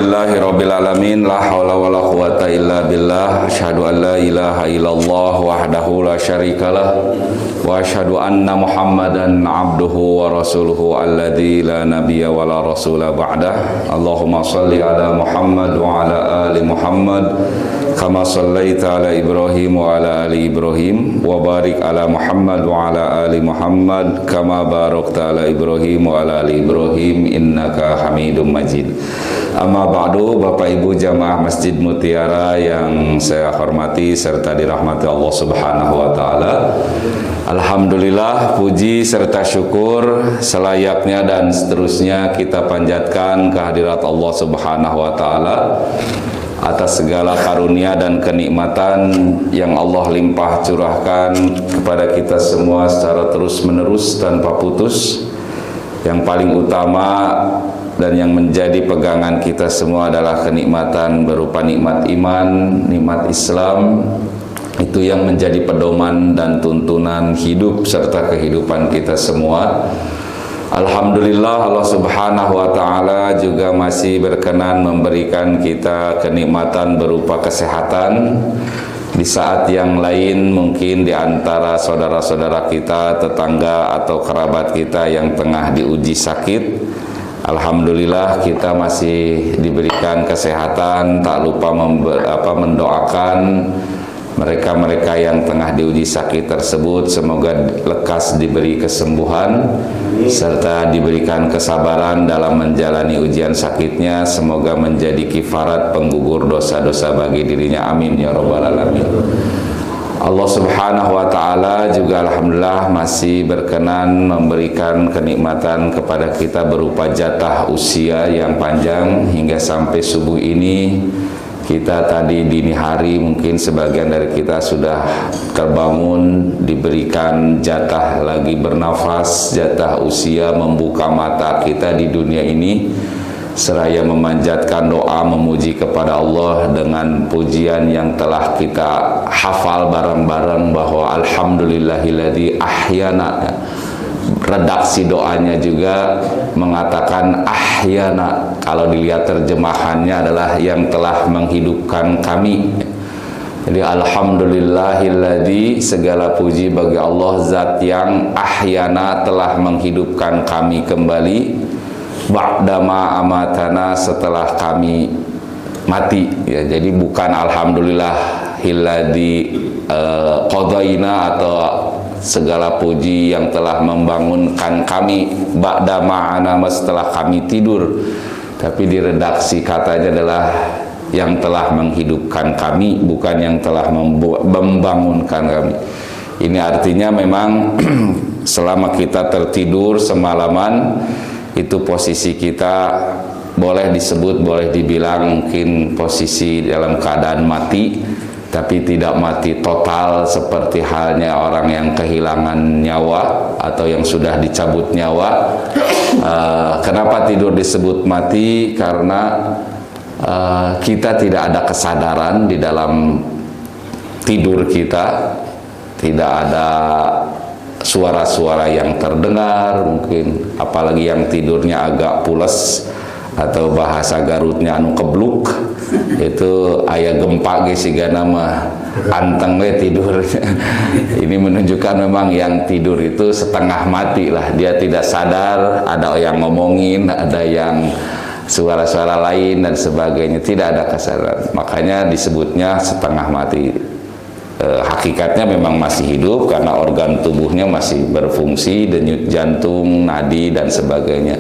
Alhamdulillahirabbil alamin, la haula wala quwata illa billah. Asyhadu an la ilaha illallah wahdahu la syarikalah wa asyhadu anna Muhammadan abduhu wa rasuluhu alladzi la nabiyya wa la rasula ba'dah. Allahumma shalli ala Muhammad wa ala ali Muhammad kama shallaita ala Ibrahim wa ala ali Ibrahim wa barik ala Muhammad wa ala ali Muhammad kama barakta ala Ibrahim wa ala ali Ibrahim innaka Hamidum Majid. Amma ba'du, Bapak Ibu jamaah Masjid Mutiara yang saya hormati serta dirahmati Allah Subhanahu wa taala. Alhamdulillah, puji serta syukur selayaknya dan seterusnya kita panjatkan kehadirat Allah Subhanahu wa taala atas segala karunia dan kenikmatan yang Allah limpah curahkan kepada kita semua secara terus-menerus tanpa putus. Yang paling utama dan yang menjadi pegangan kita semua adalah kenikmatan berupa nikmat iman, nikmat Islam. Itu yang menjadi pedoman dan tuntunan hidup serta kehidupan kita semua. Alhamdulillah, Allah Subhanahu wa taala juga masih berkenan memberikan kita kenikmatan berupa kesehatan. Di saat yang lain mungkin di antara saudara-saudara kita, tetangga atau kerabat kita yang tengah diuji sakit, alhamdulillah kita masih diberikan kesehatan. Tak lupa mendoakan mereka-mereka yang tengah diuji sakit tersebut, semoga lekas diberi kesembuhan serta diberikan kesabaran dalam menjalani ujian sakitnya. Semoga menjadi kifarat penggugur dosa-dosa bagi dirinya, amin ya rabbal alamin. Allah Subhanahu wa taala juga alhamdulillah masih berkenan memberikan kenikmatan kepada kita berupa jatah usia yang panjang hingga sampai subuh ini. Kita tadi dini hari mungkin sebagian dari kita sudah terbangun, diberikan jatah lagi bernafas, jatah usia membuka mata kita di dunia ini, seraya memanjatkan doa memuji kepada Allah dengan pujian yang telah kita hafal bareng-bareng bahwa alhamdulillahilladzi ahyana. Redaksi doanya juga mengatakan ahyana, kalau dilihat terjemahannya adalah yang telah menghidupkan kami. Jadi alhamdulillahilladzi, segala puji bagi Allah zat yang ahyana, telah menghidupkan kami kembali, ba'dama amatana, setelah kami mati ya. Jadi bukan alhamdulillahilladzi qadaina atau segala puji yang telah membangunkan kami ba'da ma'ana, setelah kami tidur, tapi di redaksi katanya adalah yang telah menghidupkan kami, bukan yang telah membangunkan kami. Ini artinya memang selama kita tertidur semalaman, itu posisi kita boleh disebut, boleh dibilang mungkin posisi dalam keadaan mati, tapi tidak mati total seperti halnya orang yang kehilangan nyawa atau yang sudah dicabut nyawa. Kenapa tidur disebut mati? Karena kita tidak ada kesadaran di dalam tidur kita, tidak ada suara-suara yang terdengar mungkin, apalagi yang tidurnya agak pules atau bahasa Garutnya anu kebluk, itu aya gempa ge sigana mah anteng we tidur. Ini menunjukkan memang yang tidur itu setengah mati lah, dia tidak sadar ada yang ngomongin, ada yang suara-suara lain dan sebagainya, tidak ada kesadaran, makanya disebutnya setengah mati. Hakikatnya memang masih hidup karena organ tubuhnya masih berfungsi, denyut jantung, nadi dan sebagainya.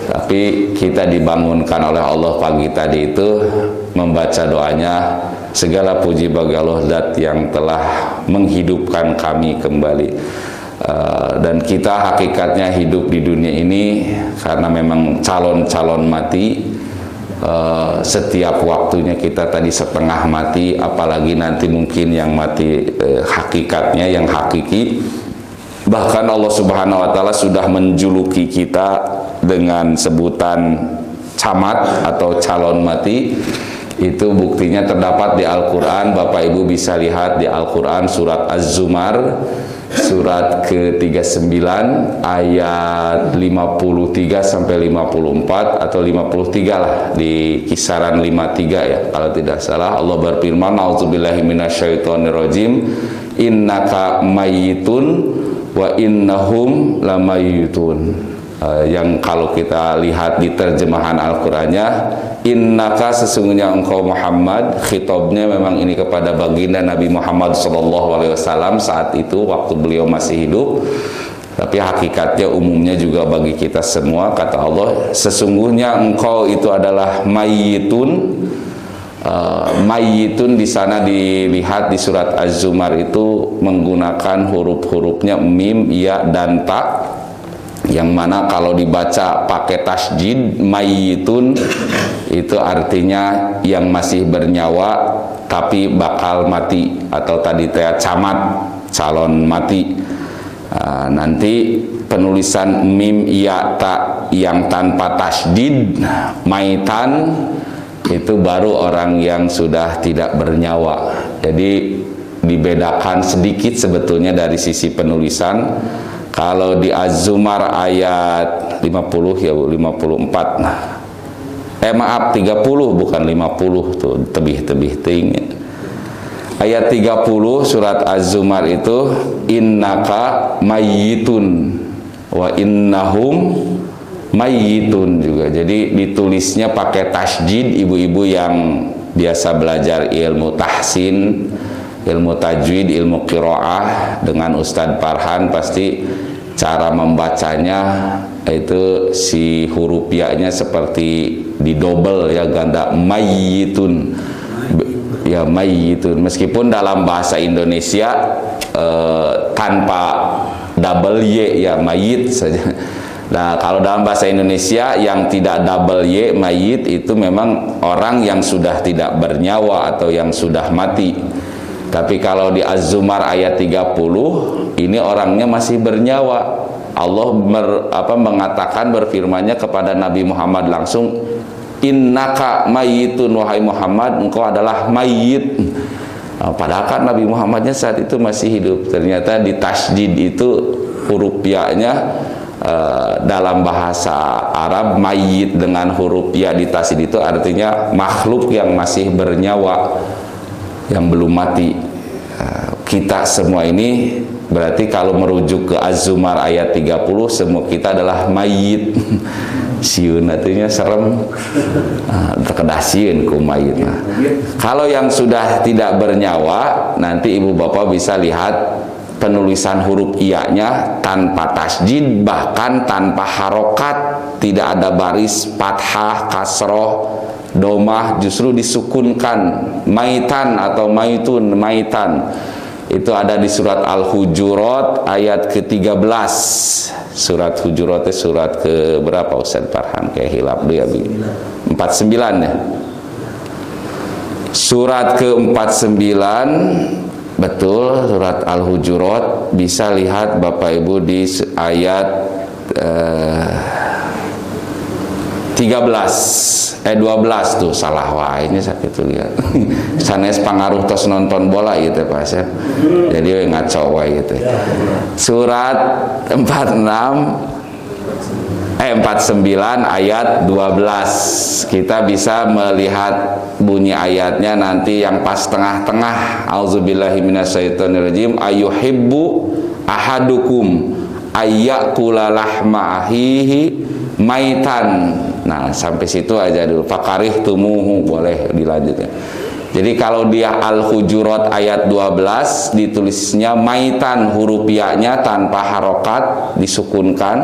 Tapi kita dibangunkan oleh Allah pagi tadi itu membaca doanya, segala puji bagi Allah zat yang telah menghidupkan kami kembali. Dan kita hakikatnya hidup di dunia ini karena memang calon-calon mati. Setiap waktunya kita tadi setengah mati, apalagi nanti mungkin yang mati hakikatnya, yang hakiki. Bahkan Allah Subhanahu wa taala sudah menjuluki kita dengan sebutan camat atau calon mati. Itu buktinya terdapat di Al-Quran. Bapak Ibu bisa lihat di Al-Quran surat Az-Zumar surat ke-39 ayat 53 sampai 54 atau 53 lah, di kisaran 53 ya kalau tidak salah. Allah berfirman, "A'udzubillahi minasyaitonirrajim. Innaka mayyitun wa innahum lamayyitun." Yang kalau kita lihat di terjemahan Al-Qur'annya, innaka, sesungguhnya engkau Muhammad, khitabnya memang ini kepada baginda Nabi Muhammad SAW saat itu waktu beliau masih hidup, tapi hakikatnya umumnya juga bagi kita semua. Kata Allah, sesungguhnya engkau itu adalah mayyitun. Mayyitun di sana dilihat di surat Az-Zumar itu menggunakan huruf-hurufnya mim, ya dan ta, yang mana kalau dibaca pakai tasjid mayyitun itu artinya yang masih bernyawa tapi bakal mati, atau tadi camat, calon mati. Nanti penulisan mim ya ta yang tanpa tasjid maitan itu baru orang yang sudah tidak bernyawa. Jadi dibedakan sedikit sebetulnya dari sisi penulisan. Kalau di Az-Zumar ayat 50 ya Bu, 54. Maaf 30 bukan 50 tuh, tebih-tebih tinggi. Ayat 30 surat Az-Zumar itu innaka mayyitun wa innahum mayyitun juga. Jadi ditulisnya pakai tasjid. Ibu-ibu yang biasa belajar ilmu tahsin, ilmu tajwid, ilmu qiraah dengan Ustadz Farhan, pasti cara membacanya itu si huruf ya-nya seperti didobel ya, ganda mayyitun ya, mayyitun. Meskipun dalam bahasa Indonesia tanpa double y ya, mayyit saja. Nah, kalau dalam bahasa Indonesia yang tidak double y, mayyit, itu memang orang yang sudah tidak bernyawa atau yang sudah mati. Tapi kalau di Az-Zumar ayat 30 ini orangnya masih bernyawa. Allah mengatakan, berfirmannya kepada Nabi Muhammad langsung, innaka mayyitun, wahai Muhammad engkau adalah mayyit. Padahal kan Nabi Muhammadnya saat itu masih hidup. Ternyata di tasjid itu huruf ya-nya dalam bahasa Arab mayyit dengan huruf ya di tasjid itu artinya makhluk yang masih bernyawa, yang belum mati. Kita semua ini berarti kalau merujuk ke Az-Zumar ayat 30, semua kita adalah mayit. Siun artinya serem, terkedasian ku mayit. Kalau yang sudah tidak bernyawa, nanti ibu bapak bisa lihat penulisan huruf iya-nya tanpa tasjid, bahkan tanpa harokat, tidak ada baris fathah, kasroh, domah, justru disukunkan, maitan atau maitun, maitan. Itu ada di surat Al-Hujurat ayat ke-13. Surat Hujurat itu surat ke berapa Ustaz Farhan? Kayak hilap dia 49 ya. Surat ke-49, betul, surat Al-Hujurat. Bisa lihat Bapak Ibu di ayat 12 tuh, salah wae ini sakit tuh lihat. Sanes pangaruh tos nonton bola gitu Pak Asep. Jadi ngaco wae gitu. Surat 49 ayat 12. Kita bisa melihat bunyi ayatnya nanti yang pas tengah-tengah. Auzubillahi minasyaitonirrajim. Ayuhibbu ahadukum ayyakula lahma ahihi maitan. Nah, sampai situ aja dulu. Fakarih tumuhu, boleh dilanjutkan. Jadi kalau dia Al-Hujurat ayat 12 ditulisnya maitan, huruf ya-nya tanpa harokat, disukunkan,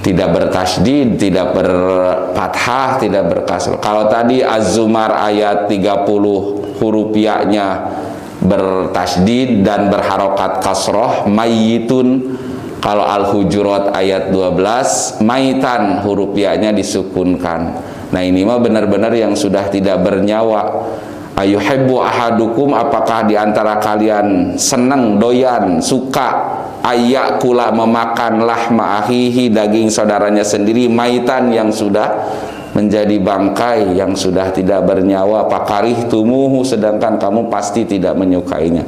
tidak bertasydid, tidak berfathah, tidak berkasroh. Kalau tadi Az-Zumar ayat 30 huruf ya-nya bertasydid dan berharokat kasroh, mayyitun. Kalau Al-Hujurat ayat 12 maitan, huruf ya-nya disukunkan. Nah, ini mah benar-benar yang sudah tidak bernyawa. Ayuhibbu ahadukum, apakah di antara kalian senang, doyan, suka ayyakula memakan lahma ahihi, daging saudaranya sendiri, maitan yang sudah menjadi bangkai, yang sudah tidak bernyawa. Pakarih tumuhu, sedangkan kamu pasti tidak menyukainya.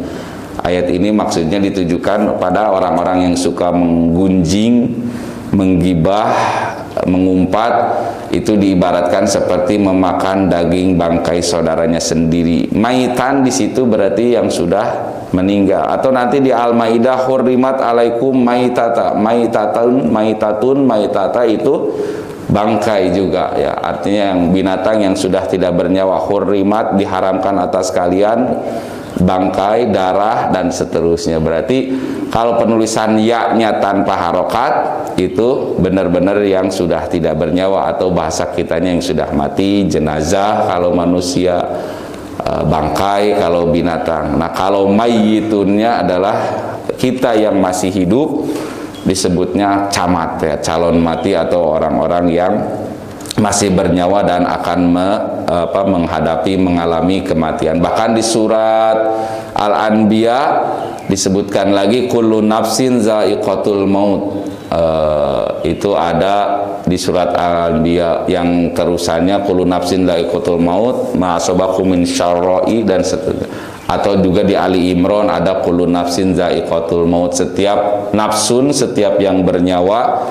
Ayat ini maksudnya ditujukan pada orang-orang yang suka menggunjing, menggibah, mengumpat, itu diibaratkan seperti memakan daging bangkai saudaranya sendiri. Maitan di situ berarti yang sudah meninggal. Atau nanti di Al-Maidah, hurrimat alaikum maitata, maitatun, maitata itu bangkai juga ya. Artinya yang binatang yang sudah tidak bernyawa, hurrimat diharamkan atas kalian, bangkai, darah, dan seterusnya. Berarti kalau penulisan ya-nya tanpa harokat itu benar-benar yang sudah tidak bernyawa, atau bahasa kitanya yang sudah mati, jenazah kalau manusia, bangkai kalau binatang. Nah, kalau mayyitunnya adalah kita yang masih hidup, disebutnya camat ya, calon mati atau orang-orang yang masih bernyawa dan akan mengalami kematian. Bahkan di surat Al-Anbiya disebutkan lagi kullu nafsin za'iqatul maut. Itu ada di surat Al-Anbiya yang terusannya kullu nafsin za'iqatul maut ma asabakum min syarra'i dan seterusnya. Atau juga di Ali Imran ada kullu nafsin za'iqatul maut, setiap nafsun, setiap yang bernyawa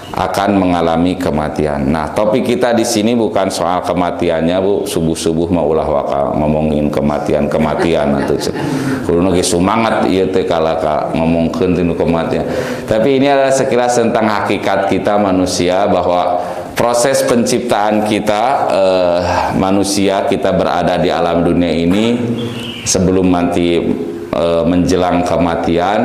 akan mengalami kematian. Nah, topik kita di sini bukan soal kematiannya, Bu. Subuh-subuh mau ulah waka ngomongin kematian atuh. Kudu ge semangat ieu teh kalaka ngomongkeun tinu kematian. Tapi ini adalah sekilas tentang hakikat kita manusia, bahwa proses penciptaan kita manusia, kita berada di alam dunia ini sebelum nanti menjelang kematian.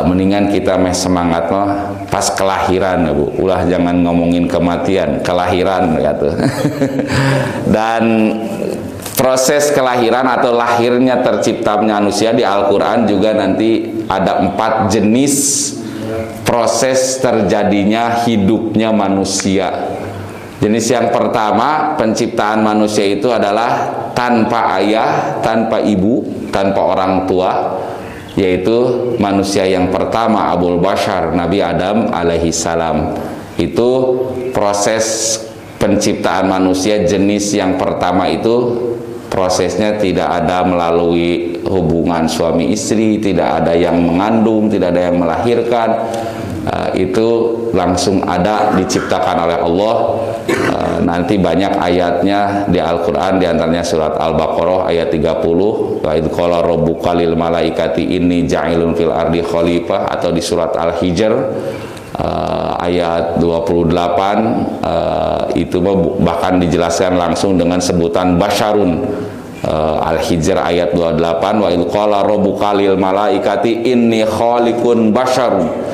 Mendingan kita semangat mah pas kelahiran ya, Bu. Ulah jangan ngomongin kematian, kelahiran gitu. Dan proses kelahiran atau lahirnya terciptanya manusia di Al-Quran juga nanti ada 4 jenis proses terjadinya hidupnya manusia. Jenis yang pertama, penciptaan manusia itu adalah tanpa ayah, tanpa ibu, tanpa orang tua, yaitu manusia yang pertama, Abul Bashar, Nabi Adam alaihi salam. Itu proses penciptaan manusia jenis yang pertama. Itu prosesnya tidak ada melalui hubungan suami istri, tidak ada yang mengandung, tidak ada yang melahirkan. Itu langsung ada, diciptakan oleh Allah. Nanti banyak ayatnya di Al-Quran, diantaranya surat Al-Baqarah ayat 30, wa idh qala rabbuka lil malaikati inni ja'ilun fil ardi khalifah, atau di surat Al-Hijr ayat 28, itu bahkan dijelaskan langsung dengan sebutan basyarun. Al-Hijr ayat 28, wa idh qala rabbuka lil malaikati inni khaliqun basyarun.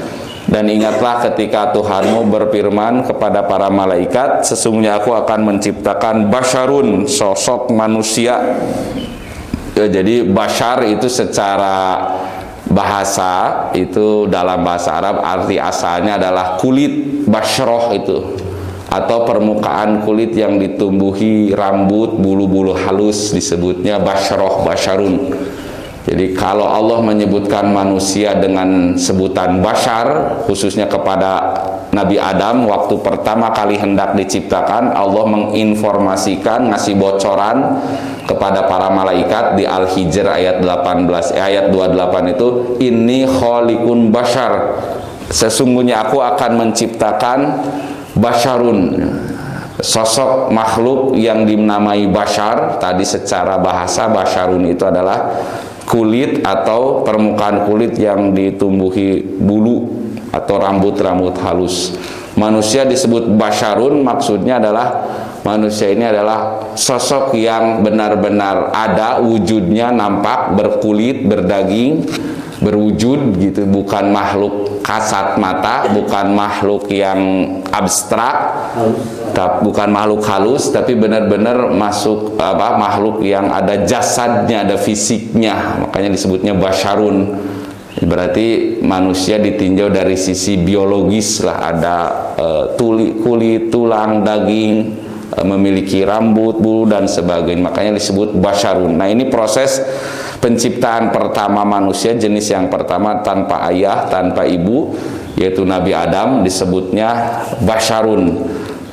Dan ingatlah ketika Tuhanmu berfirman kepada para malaikat, sesungguhnya aku akan menciptakan basyarun, sosok manusia. Jadi basyar itu secara bahasa, itu dalam bahasa Arab arti asalnya adalah kulit, basyroh itu, atau permukaan kulit yang ditumbuhi rambut, bulu-bulu halus, disebutnya basyroh, basyarun. Jadi kalau Allah menyebutkan manusia dengan sebutan bashar, khususnya kepada Nabi Adam waktu pertama kali hendak diciptakan, Allah menginformasikan, ngasih bocoran kepada para malaikat di Al-Hijr ayat 18, ayat 28 itu, inni khaliqun bashar, sesungguhnya aku akan menciptakan basyarun, sosok makhluk yang dinamai bashar. Tadi secara bahasa basyarun itu adalah kulit atau permukaan kulit yang ditumbuhi bulu atau rambut-rambut halus. Manusia disebut basyarun, maksudnya adalah manusia ini adalah sosok yang benar-benar ada wujudnya, nampak, berkulit, berdaging, berwujud gitu, bukan makhluk kasat mata, bukan makhluk yang abstrak, bukan makhluk halus, tapi benar-benar masuk makhluk yang ada jasadnya, ada fisiknya, makanya disebutnya basyarun. Berarti manusia ditinjau dari sisi biologis lah, ada kulit, tulang, daging, memiliki rambut, bulu dan sebagainya, makanya disebut basyarun. Nah, ini proses penciptaan pertama manusia, jenis yang pertama tanpa ayah, tanpa ibu, yaitu Nabi Adam, disebutnya basyarun.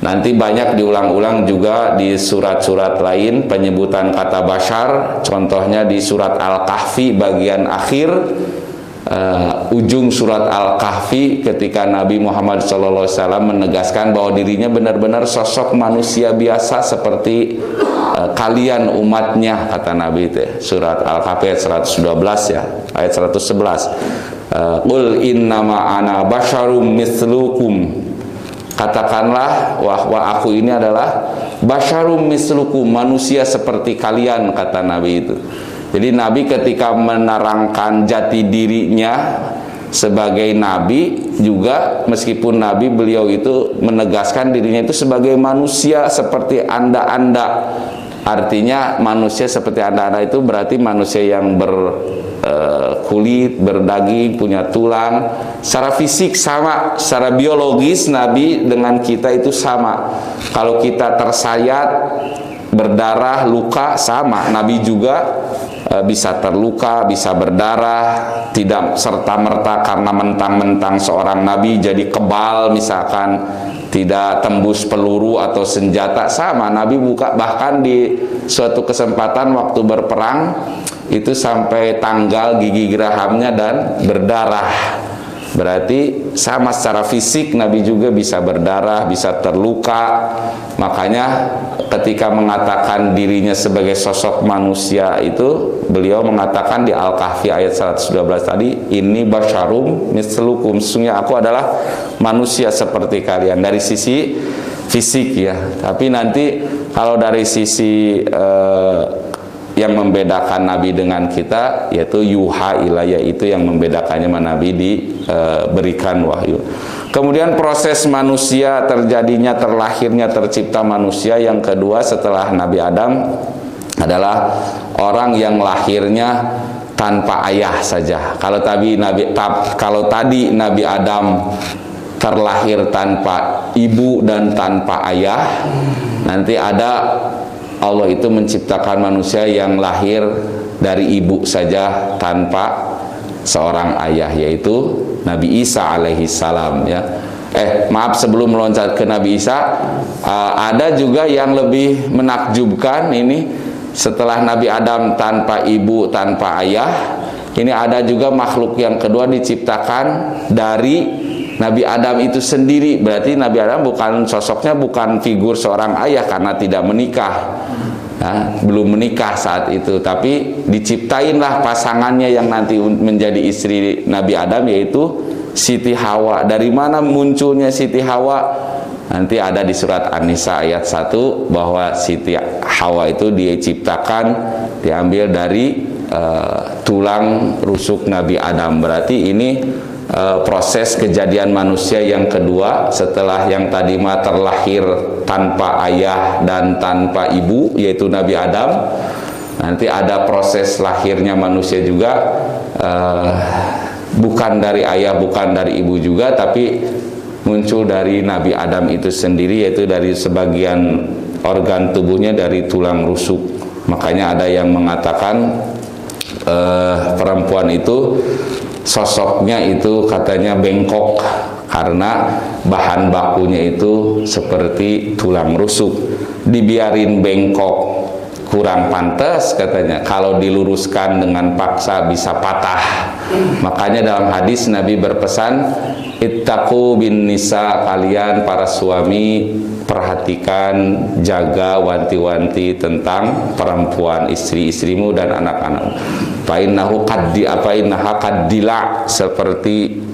Nanti banyak diulang-ulang juga di surat-surat lain penyebutan kata bashar. Contohnya di surat Al-Kahfi bagian akhir, ujung surat Al-Kahfi, ketika Nabi Muhammad SAW menegaskan bahwa dirinya benar-benar sosok manusia biasa seperti kalian umatnya, kata Nabi itu. Surat Al-Kahfi ayat 112 ya, ayat 111. Qul innama ana basyarum mislukum. Katakanlah bahwa aku ini adalah basyarum mislukum, manusia seperti kalian, kata Nabi itu. Jadi Nabi ketika menerangkan jati dirinya sebagai Nabi juga, meskipun Nabi, beliau itu menegaskan dirinya itu sebagai manusia seperti anda-anda. Artinya manusia seperti anda-anda itu berarti manusia yang berkulit, berdaging, punya tulang. Secara fisik sama, secara biologis Nabi dengan kita itu sama. Kalau kita tersayat, berdarah, luka, sama. Nabi juga bisa terluka, bisa berdarah, tidak serta-merta karena mentang-mentang seorang nabi jadi kebal, misalkan tidak tembus peluru atau senjata, sama. Nabi bahkan di suatu kesempatan waktu berperang itu sampai tanggal gigi gerahamnya dan berdarah. Berarti sama secara fisik Nabi juga bisa berdarah, bisa terluka. Makanya ketika mengatakan dirinya sebagai sosok manusia itu, beliau mengatakan di Al-Kahfi ayat 112 tadi, ini basyarum mislukum, sesungguhnya aku adalah manusia seperti kalian dari sisi fisik ya. Tapi nanti kalau dari sisi yang membedakan Nabi dengan kita, yaitu yuha ilayya, itu yang membedakannya Nabi diberikan wahyu. Kemudian proses manusia terjadinya, terlahirnya, tercipta manusia yang kedua setelah Nabi Adam adalah orang yang lahirnya tanpa ayah saja. Kalau tadi Nabi Adam terlahir tanpa ibu dan tanpa ayah, nanti ada Allah itu menciptakan manusia yang lahir dari ibu saja tanpa seorang ayah, yaitu Nabi Isa alaihi salam ya. Maaf, sebelum meloncat ke Nabi Isa, ada juga yang lebih menakjubkan ini. Setelah Nabi Adam tanpa ibu, tanpa ayah, ini ada juga makhluk yang kedua diciptakan dari Nabi Adam itu sendiri. Berarti Nabi Adam bukan sosoknya, bukan figur seorang ayah karena tidak menikah, belum menikah saat itu. Tapi diciptainlah pasangannya yang nanti menjadi istri Nabi Adam, yaitu Siti Hawa. Dari mana munculnya Siti Hawa? Nanti ada di surat An-Nisa ayat 1 bahwa Siti Hawa itu diciptakan, diambil dari tulang rusuk Nabi Adam. Berarti ini proses kejadian manusia yang kedua setelah yang tadi terlahir tanpa ayah dan tanpa ibu, yaitu Nabi Adam. Nanti ada proses lahirnya manusia juga, bukan dari ayah, bukan dari ibu juga, tapi muncul dari Nabi Adam itu sendiri, yaitu dari sebagian organ tubuhnya dari tulang rusuk. Makanya ada yang mengatakan perempuan itu sosoknya itu katanya bengkok karena bahan bakunya itu seperti tulang rusuk. Dibiarin bengkok kurang pantas katanya, kalau diluruskan dengan paksa bisa patah. Makanya dalam hadis Nabi berpesan, ittaqu bin nisa, kalian para suami perhatikan, jaga, wanti-wanti tentang perempuan, istri-istrimu dan anak-anakmu. Fa'innahu innaha qaddila, seperti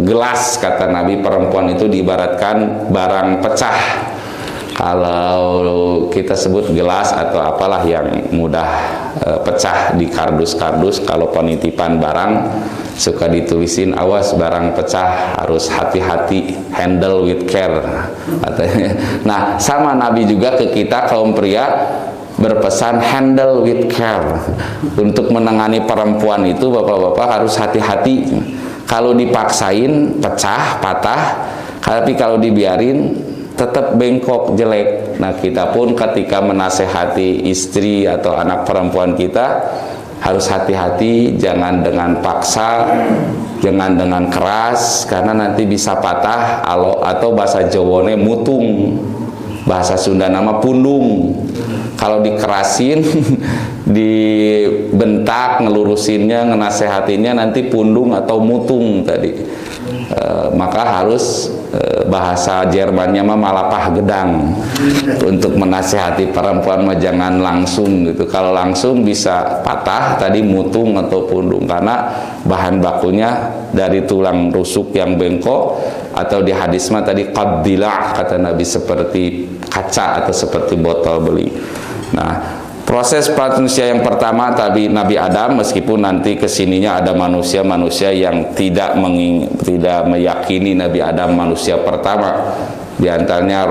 gelas, kata Nabi. Perempuan itu diibaratkan barang pecah. Kalau kita sebut gelas atau apalah yang mudah pecah di kardus-kardus, kalau penitipan barang suka ditulisin awas barang pecah, harus hati-hati, handle with care katanya. Nah, sama Nabi juga ke kita kaum pria berpesan handle with care. Untuk menangani perempuan itu bapak-bapak harus hati-hati. Kalau dipaksain pecah, patah, tapi kalau dibiarin tetap bengkok, jelek. Nah, kita pun ketika menasehati istri atau anak perempuan kita harus hati-hati, jangan dengan paksa, jangan dengan keras, karena nanti bisa patah atau bahasa Jawane mutung. bahasa Sunda nama pundung. Kalau dikerasin, dibentak, ngelurusinnya, ngenasehatinnya nanti pundung atau mutung tadi. Maka harus bahasa Jermannya mah malapah gedang. Untuk menasehati perempuan mah jangan langsung gitu. Kalau langsung bisa patah tadi mutung atau pundung, karena bahan bakunya dari tulang rusuk yang bengkok, atau di hadis mah tadi qaddilah kata Nabi, seperti kaca atau seperti botol beli. Nah, proses manusia yang pertama tadi Nabi Adam, meskipun nanti kesininya ada manusia-manusia yang tidak meyakini Nabi Adam manusia pertama. Di antaranya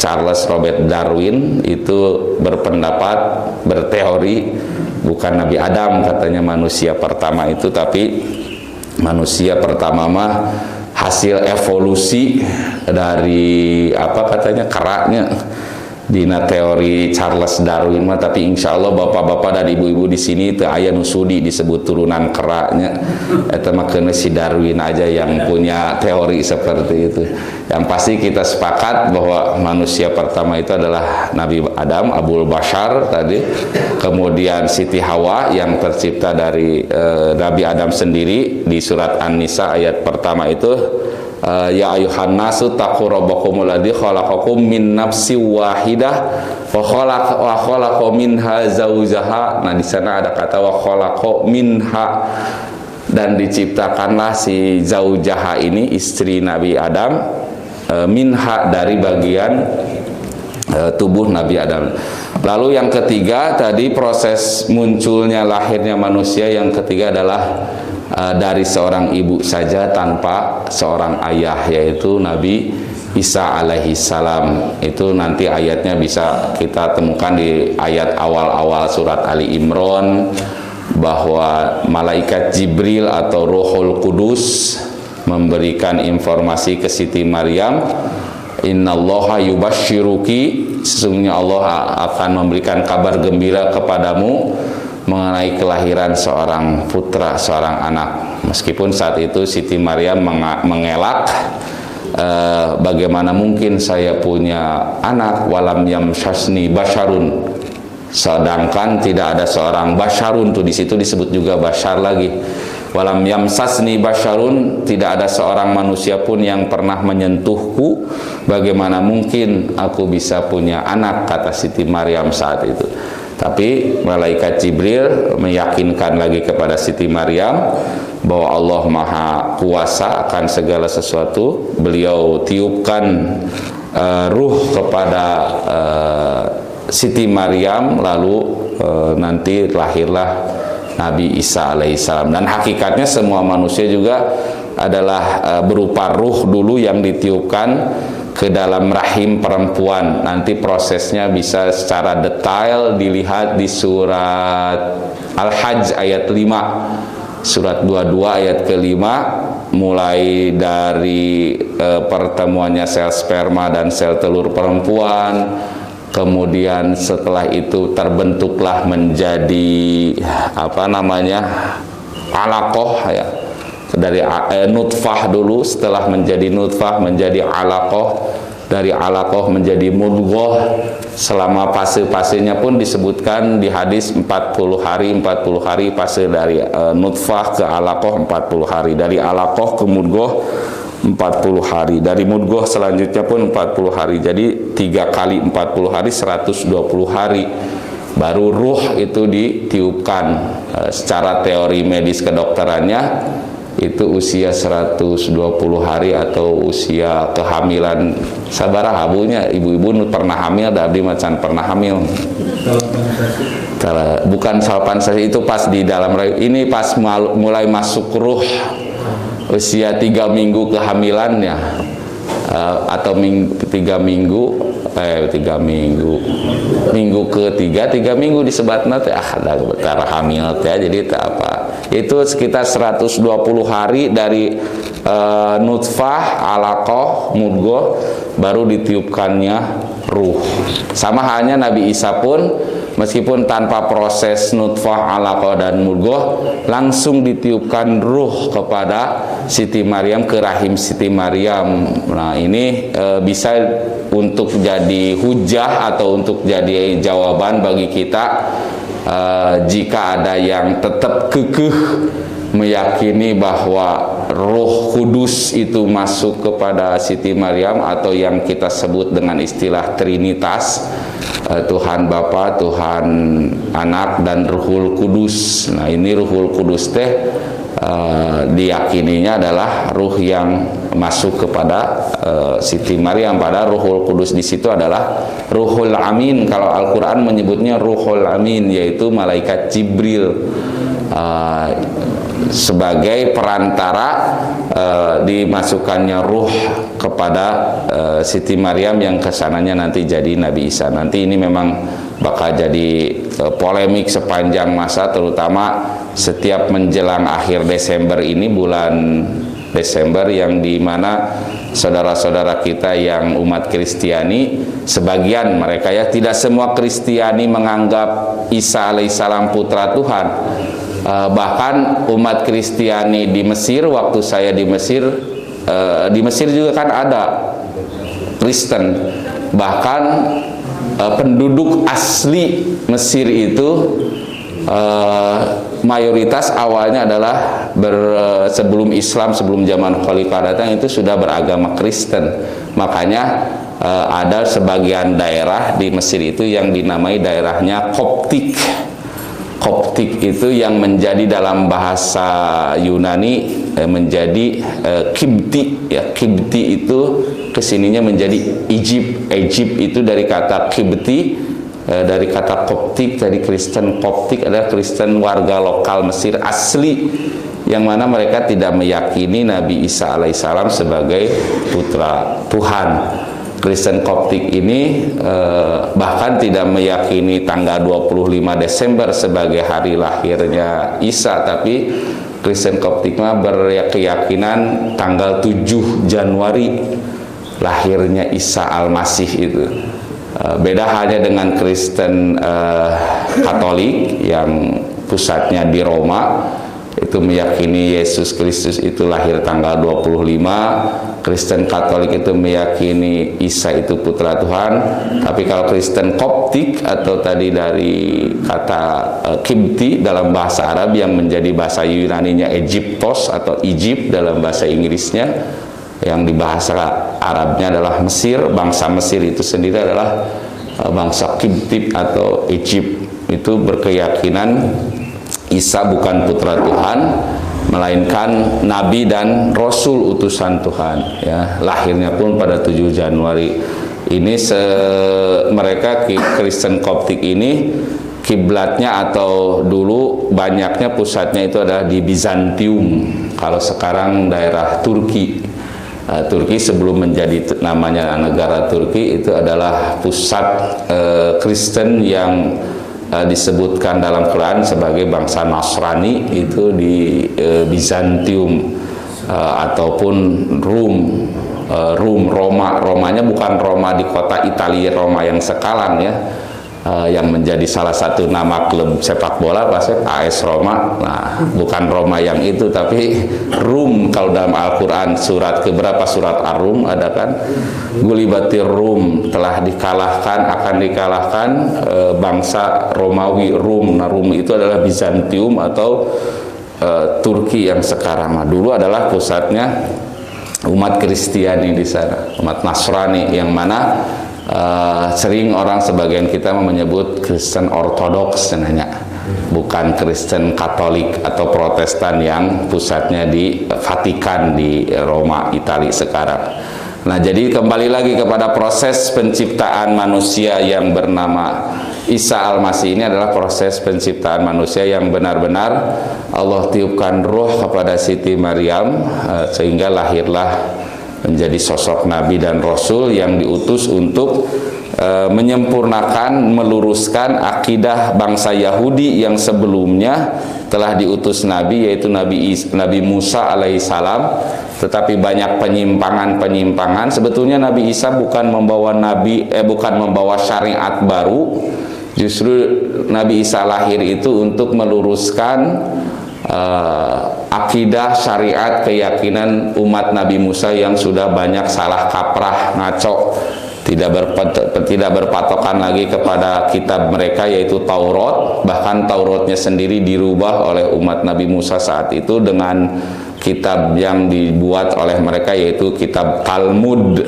Charles Robert Darwin itu berpendapat, berteori bukan Nabi Adam katanya manusia pertama itu, tapi manusia pertama mah hasil evolusi dari apa katanya keraknya dina teori Charles Darwin mah. Tapi insya Allah bapak-bapak dan ibu-ibu di sini teu aya nu sudi disebut turunan keraknya, eta mah keuna si Darwin aja yang punya teori seperti itu. Yang pasti kita sepakat bahwa manusia pertama itu adalah Nabi Adam, Abul Bashar tadi, kemudian Siti Hawa yang tercipta dari Nabi Adam sendiri. Di surat An-Nisa ayat pertama itu, ya ayuhan nasu taqu rabbakumul ladzi khalaqakum min nafsin wahidah wa khalaqa minha zaujaha. Nah, di sana ada kata wa khalaqa minha, dan diciptakanlah si zaujaha ini istri Nabi Adam, minha dari bagian tubuh Nabi Adam. Lalu yang ketiga tadi proses munculnya lahirnya manusia, yang ketiga adalah dari seorang ibu saja tanpa seorang ayah, yaitu Nabi Isa alaihi salam. Itu nanti ayatnya bisa kita temukan di ayat awal-awal surat Ali Imran, bahwa malaikat Jibril atau Ruhul Kudus memberikan informasi ke Siti Maryam, innallaha yubashshiruki, sesungguhnya Allah akan memberikan kabar gembira kepadamu mengenai kelahiran seorang putra, seorang anak. Meskipun saat itu Siti Maryam mengelak, bagaimana mungkin saya punya anak, walam yamsasni basyarun, sedangkan tidak ada seorang basyarun, tuh di situ disebut juga basyar lagi. Walam yamsasni basyarun, tidak ada seorang manusia pun yang pernah menyentuhku, bagaimana mungkin aku bisa punya anak, kata Siti Maryam saat itu. Tapi malaikat Jibril meyakinkan lagi kepada Siti Maryam bahwa Allah Maha Kuasa akan segala sesuatu. Beliau tiupkan ruh kepada Siti Maryam, lalu nanti lahirlah Nabi Isa alaihissalam. Dan hakikatnya semua manusia juga adalah berupa ruh dulu yang ditiupkan ke dalam rahim perempuan. Nanti prosesnya bisa secara detail dilihat di surat Al-Hajj ayat 5, surat 22 ayat ke-5, mulai dari pertemuannya sel sperma dan sel telur perempuan. Kemudian setelah itu terbentuklah menjadi apa namanya, alaqah ya, dari nutfah dulu, setelah menjadi nutfah menjadi alaqah, dari alaqah menjadi mudghah. Selama fase-fasenya pun disebutkan di hadis 40 hari fase dari nutfah ke alaqah 40 hari, dari alaqah ke mudghah 40 hari, dari mudghah selanjutnya pun 40 hari. Jadi 3 kali 40 hari 120 hari baru ruh itu ditiupkan. Secara teori medis kedokterannya itu usia 120 hari atau usia kehamilan. Sabaraha habunya ibu-ibu nu pernah hamil da abdi macan pernah hamil. Bukan salpansasi, itu pas di dalam ini pas mulai masuk ruh, usia 3 minggu kehamilannya, atau 3 minggu minggu ketiga 3 minggu disebatna teh ada betara hamil teh. Jadi teh apa, itu sekitar 120 hari dari nutfah, alaqah, mudghah baru ditiupkannya ruh. Sama halnya Nabi Isa pun meskipun tanpa proses nutfah, alaqah dan mudghah, langsung ditiupkan ruh kepada Siti Maryam ke rahim Siti Maryam. Nah, ini bisa untuk jadi hujah atau untuk jadi jawaban bagi kita jika ada yang tetap kekeh meyakini bahwa Roh Kudus itu masuk kepada Siti Maryam, atau yang kita sebut dengan istilah Trinitas, Tuhan Bapa, Tuhan Anak, dan Ruhul Kudus. Nah, ini Ruhul Kudus teh diyakininya adalah ruh yang masuk kepada Siti Maryam. Padahal Ruhul Kudus di situ adalah Ruhul Amin. Kalau Al-Quran menyebutnya Ruhul Amin, yaitu malaikat Jibril, sebagai perantara dimasukkannya ruh kepada Siti Maryam yang kesananya nanti jadi Nabi Isa. Nanti ini memang bakal jadi polemik sepanjang masa, terutama setiap menjelang akhir Desember ini, bulan Desember, yang dimana saudara-saudara kita yang umat Kristiani, sebagian mereka, ya tidak semua Kristiani menganggap Isa alaihissalam putra Tuhan. Bahkan umat Kristiani di Mesir, waktu saya di Mesir juga kan ada Kristen. Bahkan penduduk asli Mesir itu mayoritas awalnya adalah sebelum Islam, sebelum zaman Khalifah datang, itu sudah beragama Kristen. Makanya ada sebagian daerah di Mesir itu yang dinamai daerahnya Koptik. Koptik itu yang menjadi dalam bahasa Yunani menjadi Kibti, ya. Kibti itu kesininya menjadi Egypt. Egypt itu dari kata Kibti, dari kata Koptik, dari Kristen. Koptik adalah Kristen warga lokal Mesir asli, yang mana mereka tidak meyakini Nabi Isa alaihissalam sebagai putra Tuhan. Kristen Koptik ini bahkan tidak meyakini tanggal 25 Desember sebagai hari lahirnya Isa, tapi Kristen Koptik mah berkeyakinan tanggal 7 Januari lahirnya Isa Al-Masih itu. Beda halnya dengan Kristen Katolik yang pusatnya di Roma, itu meyakini Yesus Kristus itu lahir tanggal 25. Kristen Katolik itu meyakini Isa itu putra Tuhan. Tapi kalau Kristen Koptik, atau tadi dari kata Kibti dalam bahasa Arab yang menjadi bahasa Yunaninya Egyptos atau Egypt dalam bahasa Inggrisnya, yang di bahasa Arabnya adalah Mesir, bangsa Mesir itu sendiri adalah bangsa Kibti atau Egypt, itu berkeyakinan Isa bukan putra Tuhan, melainkan Nabi dan Rasul utusan Tuhan, ya. Lahirnya pun pada 7 Januari. Ini mereka Kristen Koptik ini kiblatnya, atau dulu banyaknya pusatnya itu adalah di Bizantium. Kalau sekarang daerah Turki. Turki sebelum menjadi namanya negara Turki itu adalah pusat Kristen yang disebutkan dalam Quran sebagai bangsa Nasrani, itu di Bizantium ataupun Romanya bukan Roma di kota Italia, Roma yang sekarang, ya, yang menjadi salah satu nama klub sepak bola AS Roma. Nah, bukan Roma yang itu, tapi Rum. Kalau dalam Al-Quran surat keberapa, surat Ar-Rum ada kan, gulibatir Rum, telah dikalahkan, akan dikalahkan bangsa Romawi, Rum. Nah, Rum itu adalah Bizantium atau Turki yang sekarang. Nah, dulu adalah pusatnya umat Kristiani di sana, umat Nasrani, yang mana sering orang, sebagian kita menyebut Kristen Ortodoks, bukan Kristen Katolik atau Protestan yang pusatnya di Vatikan di Roma, Italia sekarang. Nah, jadi kembali lagi kepada proses penciptaan manusia yang bernama Isa Al-Masih. Ini adalah proses penciptaan manusia yang benar-benar Allah tiupkan ruh kepada Siti Maryam, sehingga lahirlah menjadi sosok Nabi dan Rasul yang diutus untuk menyempurnakan, meluruskan akidah bangsa Yahudi yang sebelumnya telah diutus Nabi, yaitu Nabi Musa alaihissalam. Tetapi banyak penyimpangan. Sebetulnya Nabi Isa bukan membawa syariat baru, Justru Nabi Isa lahir itu untuk meluruskan akidah, syariat, keyakinan umat Nabi Musa yang sudah banyak salah kaprah, ngaco, tidak berpatokan lagi kepada kitab mereka yaitu Taurat. Bahkan Tauratnya sendiri dirubah oleh umat Nabi Musa saat itu dengan kitab yang dibuat oleh mereka yaitu kitab Talmud.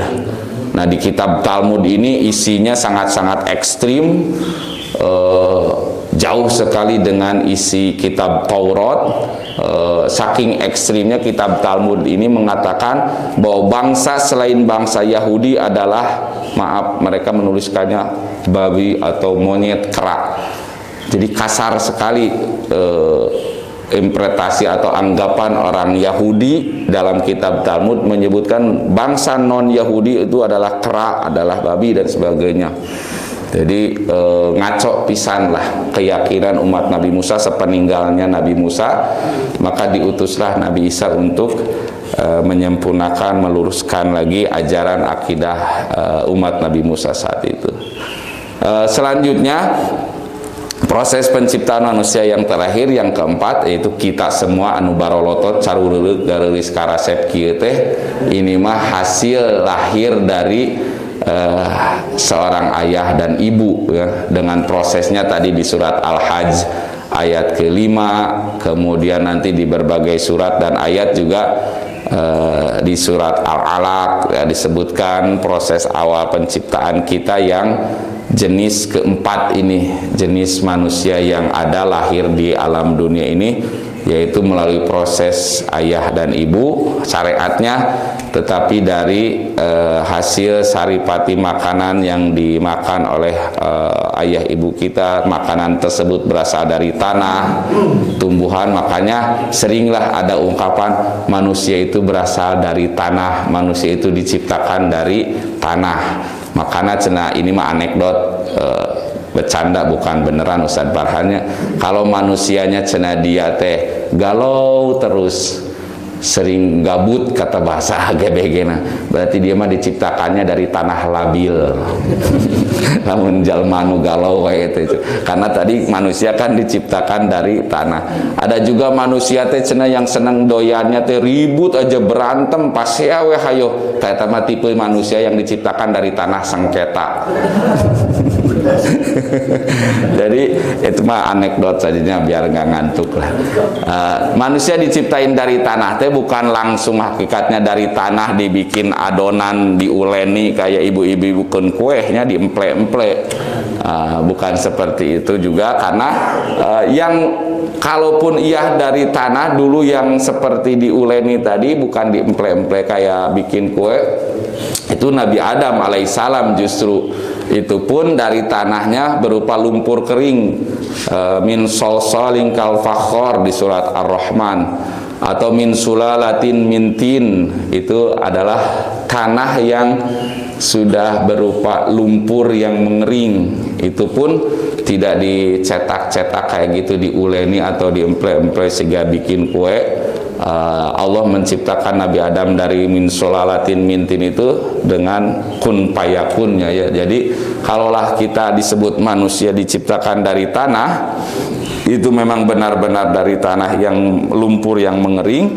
Nah, di kitab Talmud ini isinya sangat-sangat ekstrim, jauh sekali dengan isi kitab Taurat. Saking ekstrimnya kitab Talmud ini mengatakan bahwa bangsa selain bangsa Yahudi adalah, maaf, mereka menuliskannya babi atau monyet kera. Jadi kasar sekali interpretasi atau anggapan orang Yahudi dalam kitab Talmud, menyebutkan bangsa non-Yahudi itu adalah kera, adalah babi dan sebagainya. Jadi ngaco pisan lah keyakinan umat Nabi Musa. Sepeninggalnya Nabi Musa, maka diutuslah Nabi Isa untuk menyempurnakan, meluruskan lagi ajaran akidah umat Nabi Musa saat itu. Selanjutnya proses penciptaan manusia yang terakhir, yang keempat, yaitu kita semua anu barolotot carureuleuk gareulis karasep kieu teh, ini mah hasil lahir dari seorang ayah dan ibu ya, dengan prosesnya tadi di surat Al-Hajj ayat ke-5, kemudian nanti di berbagai surat dan ayat juga di surat Al-Alaq ya, disebutkan proses awal penciptaan kita yang jenis keempat ini, jenis manusia yang ada lahir di alam dunia ini, yaitu melalui proses ayah dan ibu syariatnya, tetapi dari hasil saripati makanan yang dimakan oleh ayah ibu kita. Makanan tersebut berasal dari tanah, tumbuhan. Makanya seringlah ada ungkapan manusia itu berasal dari tanah, manusia itu diciptakan dari tanah. Makanya cenah ini mah anekdot, bercanda bukan beneran Ustadz Farhannya. Kalau manusianya cenah dia teh galau terus, sering gabut kata bahasa GBG-na, berarti dia mah diciptakannya dari tanah labil. Namun jalma nu galau kayak itu. Karena tadi manusia kan diciptakan dari tanah. Ada juga manusia teh cenah yang seneng doyannya teh ribut aja, berantem pas ya we hayo. Kayak mah tipe manusia yang diciptakan dari tanah sengketa. Jadi itu mah anekdot saja biar nggak ngantuk lah. Manusia diciptain dari tanah teh bukan langsung hakikatnya dari tanah dibikin adonan diuleni kayak ibu-ibu bikin kuehnya diemple-emple. Bukan seperti itu juga, karena yang kalaupun iya dari tanah dulu yang seperti diuleni tadi bukan diemple-emple kayak bikin kue, itu Nabi Adam alaihissalam justru. Itu pun dari tanahnya berupa lumpur kering, min solsolin kal fakhor di surat Ar-Rahman, atau min sulalatin min tin, itu adalah tanah yang sudah berupa lumpur yang mengering. Itu pun tidak dicetak-cetak kayak gitu, diuleni atau diemple-emple sehingga bikin kue. Allah menciptakan Nabi Adam dari min sulalatin min tin itu dengan kun payakunnya ya. Jadi kalaulah kita disebut manusia diciptakan dari tanah, itu memang benar-benar dari tanah yang lumpur yang mengering.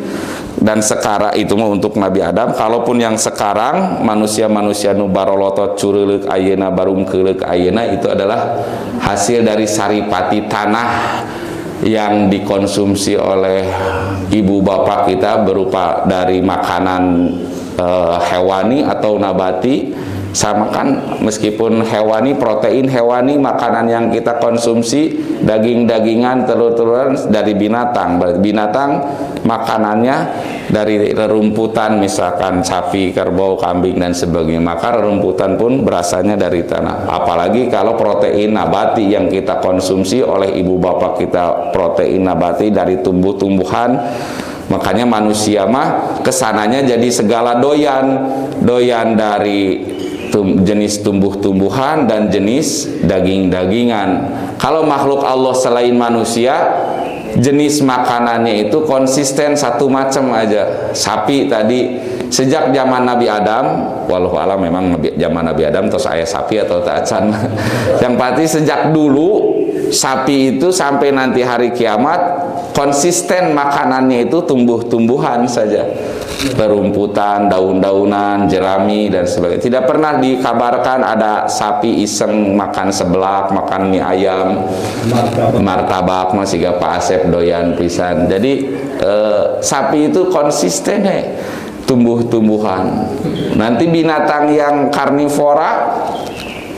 Dan sekarang itu mah untuk Nabi Adam. Kalaupun yang sekarang manusia-manusia nu barolotot cureuleuk ayeuna barungkeuleuk ayeuna, itu adalah hasil dari saripati tanah yang dikonsumsi oleh ibu bapak kita berupa dari makanan hewani atau nabati. Sama kan, meskipun hewani, protein hewani, makanan yang kita konsumsi, daging-dagingan, telur-teluran dari binatang. Binatang makanannya dari rerumputan, misalkan sapi, kerbau, kambing dan sebagainya. Maka rerumputan pun berasalnya dari tanah. Apalagi kalau protein nabati yang kita konsumsi oleh ibu bapak kita, protein nabati dari tumbuh-tumbuhan. Makanya manusia mah kesananya jadi segala doyan dari jenis tumbuh-tumbuhan dan jenis daging-dagingan. Kalau makhluk Allah selain manusia jenis makanannya itu konsisten satu macam aja. Sapi tadi sejak zaman Nabi Adam, walau alam memang zaman Nabi Adam terus ayah sapi atau tak acan. Yang pasti sejak dulu sapi itu sampai nanti hari kiamat konsisten makanannya itu tumbuh-tumbuhan saja, perumputan, daun-daunan, jerami dan sebagainya. Tidak pernah dikabarkan ada sapi iseng makan seblak, makan mie ayam, martabak, masih gak Pak Asep doyan pisan. Jadi sapi itu konsisten tumbuh-tumbuhan. Nanti binatang yang karnivora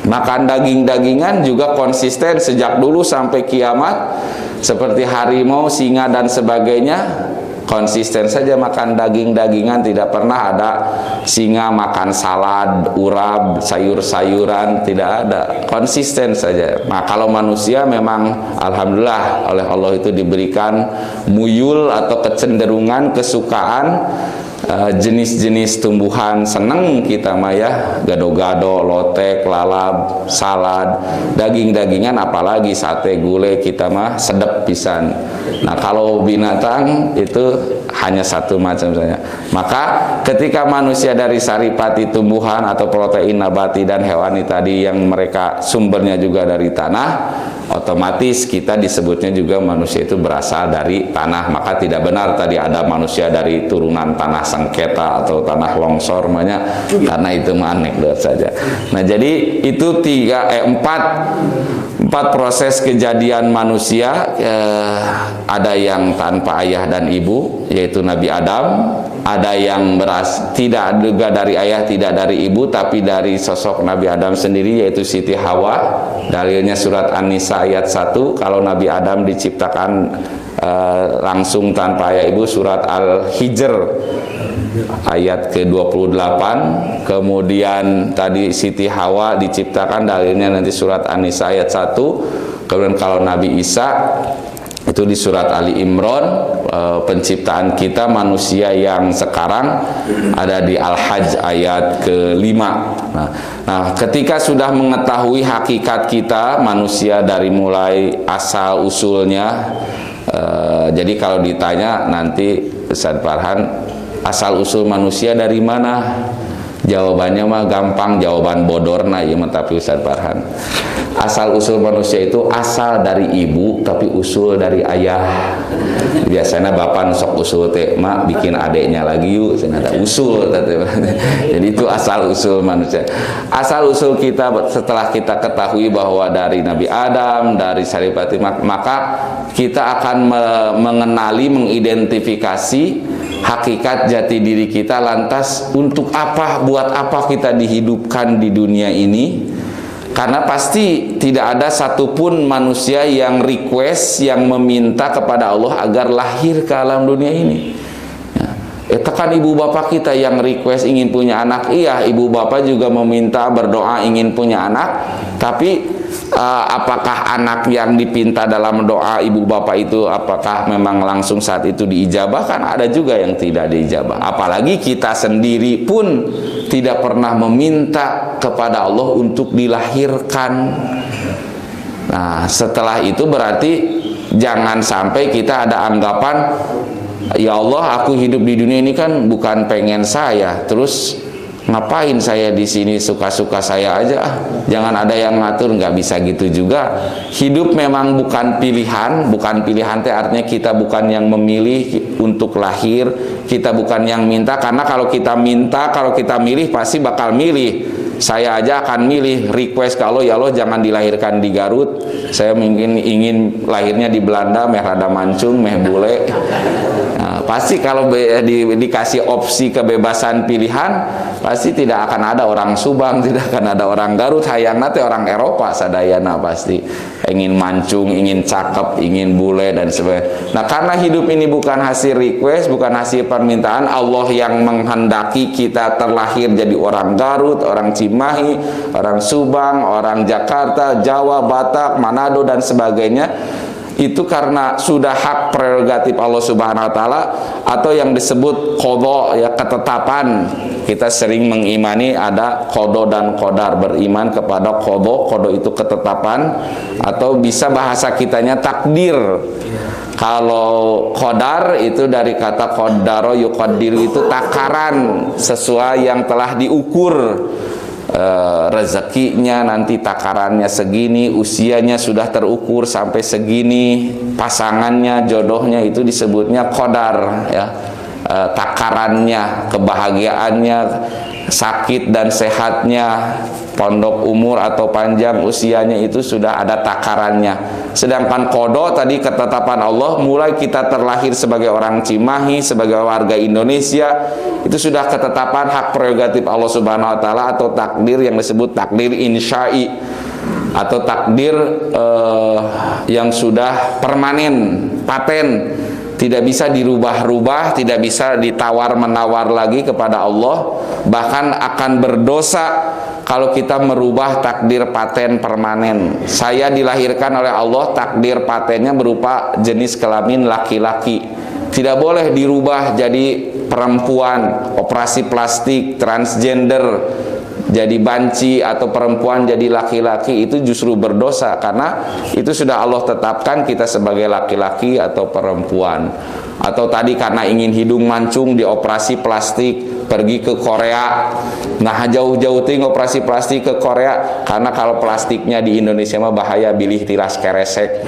makan daging-dagingan juga konsisten sejak dulu sampai kiamat, seperti harimau, singa dan sebagainya, konsisten saja makan daging-dagingan. Tidak pernah ada singa makan salad, urap, sayur-sayuran, tidak ada, konsisten saja. Nah, kalau manusia memang alhamdulillah oleh Allah itu diberikan muyul atau kecenderungan, kesukaan jenis-jenis tumbuhan. Seneng kita mah ya, gado-gado, lotek, lalap, salad, daging-dagingan, apalagi sate, gulai, kita mah sedep pisan. Nah, kalau binatang itu hanya satu macam saja. Maka ketika manusia dari saripati tumbuhan atau protein nabati dan hewani tadi yang mereka sumbernya juga dari tanah, otomatis kita disebutnya juga manusia itu berasal dari tanah. Maka tidak benar tadi ada manusia dari turunan tanah sengketa atau tanah longsor, karena itu anekdot saja. Nah, jadi itu empat proses kejadian manusia. Ada yang tanpa ayah dan ibu, yaitu Nabi Adam. Ada yang tidak juga dari ayah, tidak dari ibu, tapi dari sosok Nabi Adam sendiri, yaitu Siti Hawa. Dalilnya surat An-Nisa ayat 1. Kalau Nabi Adam diciptakan langsung tanpa ayah ibu, surat Al-Hijr ayat ke-28. Kemudian tadi Siti Hawa diciptakan, dalilnya nanti surat An-Nisa ayat 1. Kemudian kalau Nabi Isa itu di surat Ali Imran. Penciptaan kita manusia yang sekarang ada di Al-Hajj ayat ke-5. Nah, ketika sudah mengetahui hakikat kita manusia dari mulai asal usulnya, jadi kalau ditanya nanti Ustaz Farhan, asal usul manusia dari mana? Jawabannya mah gampang, jawaban bodorna ya, tapi Ustaz Farhan, asal usul manusia itu asal dari ibu tapi usul dari ayah. Biasanya bapak sok usul teh mak bikin adeknya lagi yuk, ada usul. Jadi itu asal usul manusia. Asal usul kita setelah kita ketahui bahwa dari Nabi Adam, dari saripati, maka kita akan mengenali, mengidentifikasi hakikat jati diri kita. Lantas untuk apa, buat apa kita dihidupkan di dunia ini? Karena pasti tidak ada satupun manusia yang request, yang meminta kepada Allah agar lahir ke alam dunia ini. Tekan ibu bapak kita yang request ingin punya anak. Iya, ibu bapak juga meminta, berdoa ingin punya anak. Tapi apakah anak yang dipinta dalam doa ibu bapak itu apakah memang langsung saat itu diijabah? Kan ada juga yang tidak diijabah. Apalagi kita sendiri pun tidak pernah meminta kepada Allah untuk dilahirkan. Nah, setelah itu berarti jangan sampai kita ada anggapan, ya Allah, aku hidup di dunia ini kan bukan pengen saya, terus ngapain saya di sini, suka-suka saya aja, jangan ada yang ngatur. Nggak bisa gitu juga. Hidup memang bukan pilihan. Bukan pilihan teh artinya kita bukan yang memilih untuk lahir, kita bukan yang minta. Karena kalau kita minta, kalau kita milih pasti bakal milih. Saya aja akan milih request ke Allah, ya Allah jangan dilahirkan di Garut, saya mungkin ingin lahirnya di Belanda, meh rada mancung, meh bule. Nah, pasti kalau dikasih opsi kebebasan pilihan, pasti tidak akan ada orang Subang, tidak akan ada orang Garut, hayangna teh orang Eropa sadayana pasti ingin mancung, ingin cakep, ingin bule dan sebagainya. Nah, karena hidup ini bukan hasil request, bukan hasil permintaan, Allah yang menghendaki kita terlahir jadi orang Garut, orang Cimahi, orang Subang, orang Jakarta, Jawa, Batak, Manado dan sebagainya. itu karena sudah hak prerogatif Allah Subhanahu wa taala, atau yang disebut qada, ya, ketetapan. Kita sering mengimani ada qada dan qadar, beriman kepada qada. Qada itu ketetapan, atau bisa bahasa kitanya takdir. Kalau qadar itu dari kata qaddara yuqaddiru, itu takaran sesuai yang telah diukur. Rezekinya nanti takarannya segini, usianya sudah terukur sampai segini, pasangannya, jodohnya, itu disebutnya qadar, ya. Takarannya, kebahagiaannya, sakit dan sehatnya, pondok umur atau panjang usianya, itu sudah ada takarannya. Sedangkan qada tadi ketetapan Allah, mulai kita terlahir sebagai orang Cimahi, sebagai warga Indonesia, itu sudah ketetapan hak prerogatif Allah Subhanahu wa taala, atau takdir yang disebut takdir insya'i, atau takdir yang sudah permanen, paten, tidak bisa dirubah-rubah, tidak bisa ditawar-menawar lagi kepada Allah. Bahkan akan berdosa kalau kita merubah takdir paten permanen. Saya dilahirkan oleh Allah, takdir patennya berupa jenis kelamin laki-laki, tidak boleh dirubah jadi perempuan, operasi plastik, transgender, jadi banci, atau perempuan jadi laki-laki. Itu justru berdosa, karena itu sudah Allah tetapkan kita sebagai laki-laki atau perempuan. Atau tadi karena ingin hidung mancung, dioperasi plastik, pergi ke Korea. Nah, jauh-jauh ting operasi plastik ke Korea, karena kalau plastiknya di Indonesia mah bahaya, bilih tiras keresek.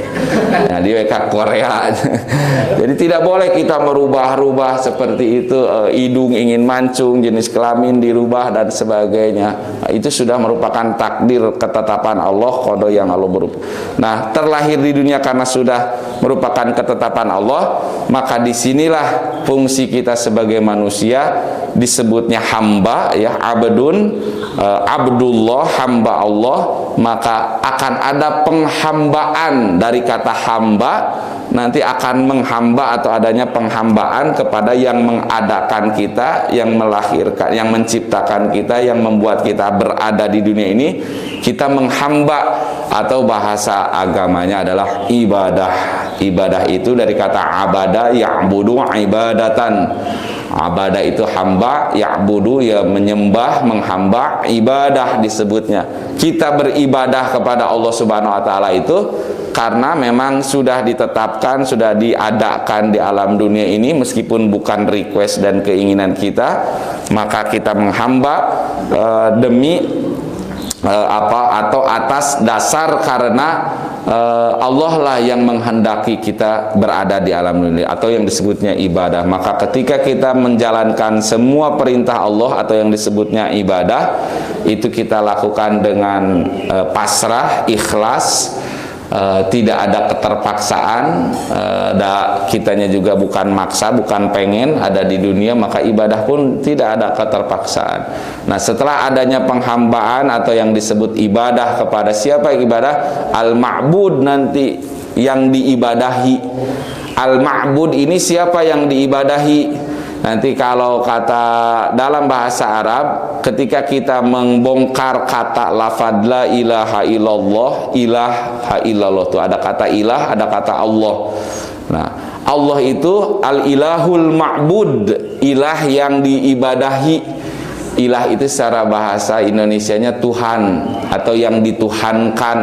Nah, di WK Korea. Jadi tidak boleh kita merubah-rubah seperti itu. Hidung ingin mancung, jenis kelamin dirubah dan sebagainya. Nah, itu sudah merupakan takdir ketetapan Allah, qada yang Allah berupa. Nah, terlahir di dunia karena sudah merupakan ketetapan Allah, maka disinilah fungsi kita sebagai manusia disebutnya hamba, ya, abdun, abdullah, hamba Allah. Maka akan ada penghambaan dari kata hamba, nanti akan menghamba atau adanya penghambaan kepada yang mengadakan kita, yang melahirkan, yang menciptakan kita, yang membuat kita berada di dunia ini. Kita menghamba, atau bahasa agamanya adalah ibadah. Ibadah itu dari kata abada, ya'budu ibadatan. Abadah itu hamba, ya'budu ya menyembah, menghamba, ibadah disebutnya. Kita beribadah kepada Allah Subhanahu wa taala itu karena memang sudah ditetapkan, sudah diadakan di alam dunia ini, meskipun bukan request dan keinginan kita, maka kita menghamba demi atau atas dasar karena Allah lah yang menghendaki kita berada di alam dunia, atau yang disebutnya ibadah. Maka ketika kita menjalankan semua perintah Allah atau yang disebutnya ibadah, itu kita lakukan dengan pasrah, ikhlas, tidak ada keterpaksaan, kitanya juga bukan maksa, bukan pengen ada di dunia, maka ibadah pun tidak ada keterpaksaan. Nah, setelah adanya penghambaan atau yang disebut ibadah kepada siapa ibadah? Al-ma'bud, nanti yang diibadahi. Al-ma'bud ini siapa yang diibadahi? Nanti kalau kata dalam bahasa Arab, ketika kita membongkar kata lafadz la ilaha illallah, ilaha illallah itu ada kata ilah, ada kata Allah. Nah, Allah itu al-ilahul ma'bud, ilah yang diibadahi. Ilah itu secara bahasa Indonesianya Tuhan, atau yang dituhankan,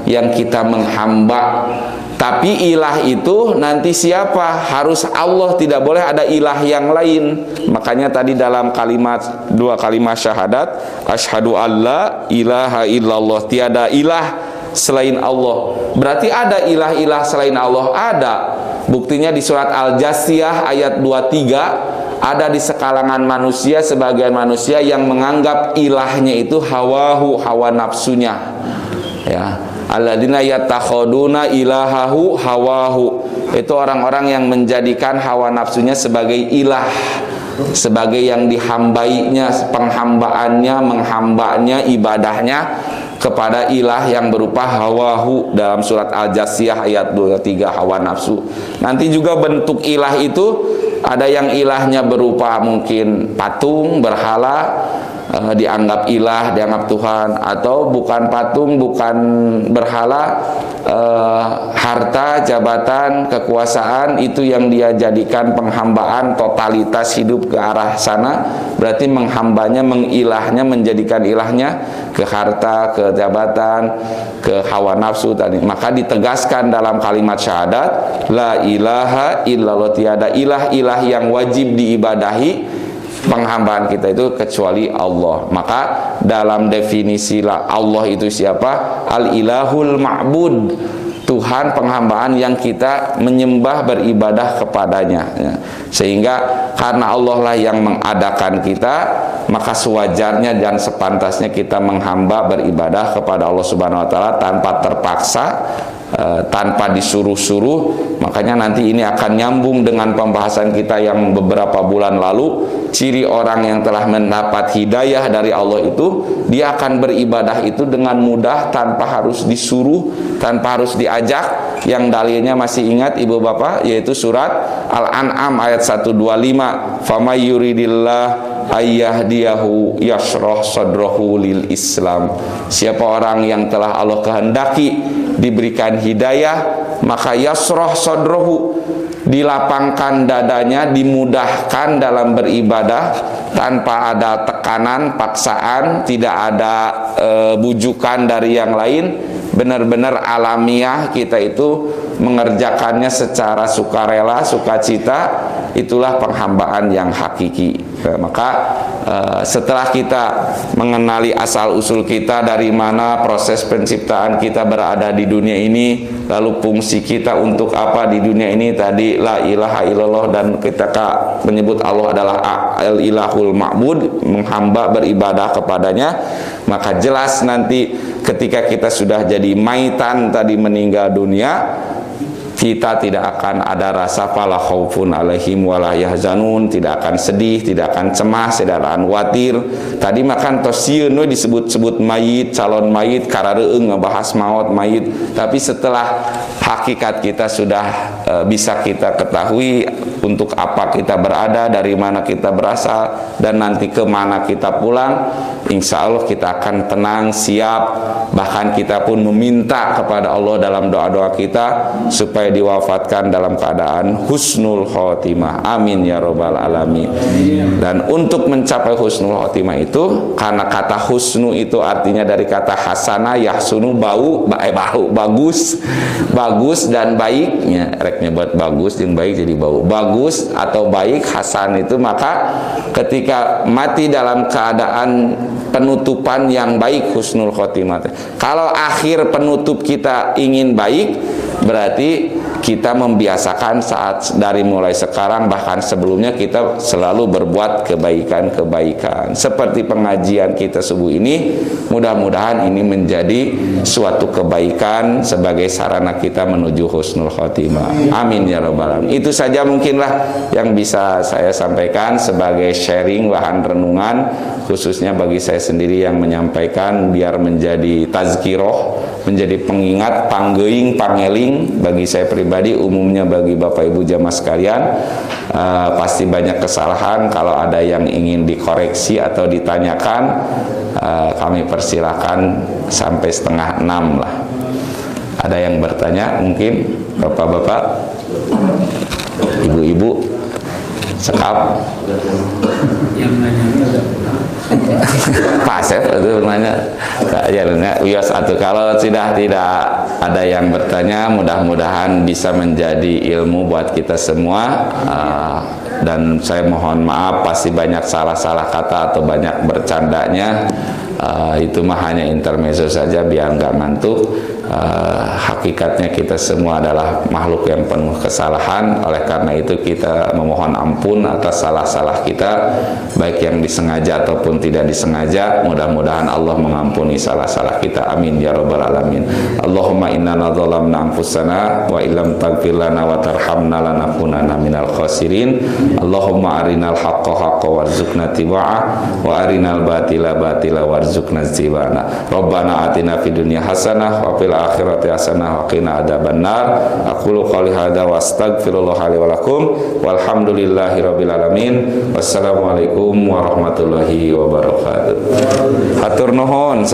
yang kita menghamba. Tapi ilah itu nanti siapa? Harus Allah, tidak boleh ada ilah yang lain. Makanya tadi dalam kalimat, dua kalimat syahadat, asyhadu alla ilaha illallah, tiada ilah selain Allah. Berarti ada ilah-ilah selain Allah, ada. Buktinya di surat Al-Jasiyah ayat 23, ada di sekalangan manusia, sebagian manusia yang menganggap ilahnya itu hawahu, hawa nafsunya, ya. Alladzina yattakhaduna ilahahu hawahu, itu orang-orang yang menjadikan hawa nafsunya sebagai ilah, sebagai yang dihambainya, penghambaannya, menghambanya, ibadahnya kepada ilah yang berupa hawahu dalam surat Al-Jasiyah ayat 23, hawa nafsu. Nanti juga bentuk ilah itu ada yang ilahnya berupa mungkin patung, berhala, dianggap ilah, dianggap Tuhan, atau bukan patung, bukan berhala, harta, harta, jabatan, kekuasaan itu yang dia jadikan penghambaan, totalitas hidup ke arah sana, berarti menghambanya, mengilahnya, menjadikan ilahnya ke harta, ke jabatan, ke hawa nafsu tadi. Maka ditegaskan dalam kalimat syahadat, la ilaha illallah, tiada ilah-ilah yang wajib diibadahi penghambaan kita itu kecuali Allah. Maka dalam definisi Allah itu siapa? Al-ilahul ma'bud, Tuhan penghambaan yang kita menyembah, beribadah kepadanya ya. Sehingga karena Allah lah yang mengadakan kita, maka sewajarnya dan sepantasnya kita menghamba, beribadah kepada Allah Subhanahu wa taala tanpa terpaksa, tanpa disuruh-suruh. Makanya nanti ini akan nyambung dengan pembahasan kita yang beberapa bulan lalu. Ciri orang yang telah mendapat hidayah dari Allah itu, dia akan beribadah itu dengan mudah, tanpa harus disuruh, tanpa harus diajak. Yang dalilnya masih ingat ibu bapak, yaitu surat Al-An'am ayat 125, famay yuridillah ayyahdiyahu yashrah sadrahu lil Islam. Siapa orang yang telah Allah kehendaki diberikan hidayah, maka yasrah sadrahu, dilapangkan dadanya, dimudahkan dalam beribadah tanpa ada tekanan, paksaan, tidak ada bujukan dari yang lain. Benar-benar alamiah kita itu mengerjakannya secara sukarela, sukacita. Itulah penghambaan yang hakiki. Maka setelah kita mengenali asal usul kita, dari mana proses penciptaan kita berada di dunia ini, lalu fungsi kita untuk apa di dunia ini, tadi la ilaha illallah, dan kita menyebut Allah adalah al-ilahul ma'bud, menghamba, beribadah kepadanya. Maka jelas nanti ketika kita sudah jadi maitan tadi, meninggal dunia, kita tidak akan ada rasa fala khaufun alaihim wala yahzanun, tidak akan sedih, tidak akan cemas, tidak akan khawatir. Tadi makan tosieun we disebut-sebut mayit, calon mayit, karareung ngebahas maut mayit. Tapi setelah hakikat kita sudah bisa kita ketahui untuk apa kita berada, dari mana kita berasal, dan nanti kemana kita pulang, insya Allah kita akan tenang, siap. Bahkan kita pun meminta kepada Allah dalam doa-doa kita supaya diwafatkan dalam keadaan husnul khotimah. Amin ya robbal alamin. Dan untuk mencapai husnul khotimah itu, karena kata husnu itu artinya dari kata hasana, yahsunu, bagus dan baiknya, reknya buat bagus yang baik jadi bau, bagus atau baik, hasan itu. Maka ketika mati dalam keadaan penutupan yang baik, husnul khotimah. Kalau akhir penutup kita ingin baik, berarti kita membiasakan saat dari mulai sekarang, bahkan sebelumnya, kita selalu berbuat kebaikan-kebaikan. Seperti pengajian kita subuh ini, mudah-mudahan ini menjadi suatu kebaikan sebagai sarana kita menuju husnul khotimah. Amin ya rabbal alamin. Itu saja mungkinlah yang bisa saya sampaikan sebagai sharing, bahan renungan, khususnya bagi saya sendiri yang menyampaikan, biar menjadi tazkiroh, menjadi pengingat, panggeuing, pangeling bagi saya pribadi, umumnya bagi Bapak Ibu jamaah sekalian. Pasti banyak kesalahan. Kalau ada yang ingin dikoreksi atau ditanyakan, kami persilahkan sampai 5:30 lah. Ada yang bertanya mungkin, Bapak-bapak, Ibu-ibu, sekap. Yang nanya Pak Asep itu nanya, wios atau kalau tidak ada yang bertanya, mudah-mudahan bisa menjadi ilmu buat kita semua. Dan saya mohon maaf, pasti banyak salah-salah kata atau banyak bercandanya. Itu mah hanya intermezzo saja biar nggak ngantuk. Hakikatnya kita semua adalah makhluk yang penuh kesalahan. Oleh karena itu kita memohon ampun atas salah-salah kita, baik yang disengaja ataupun tidak disengaja. Mudah-mudahan Allah mengampuni salah-salah kita. Amin ya rabbal alamin. Allahumma inna nadzalamna anfusana wa illam taghfir lana wa tarhamna lanakunanna minal khasirin. Allahumma arinal haqqa haqqa warzuqna tiba'ah wa arinal batila batila warzuqna ijtinaba. Rabbana atina fid dunya hasanah wa fil akhirati hasanah wa qina adzabannar. Aqulu qouli hadza wa astaghfirullah li wa lakum walhamdulillahi rabbil alamin. Wassalamualaikum warahmatullahi wabarakatuh. Hatur nuhun.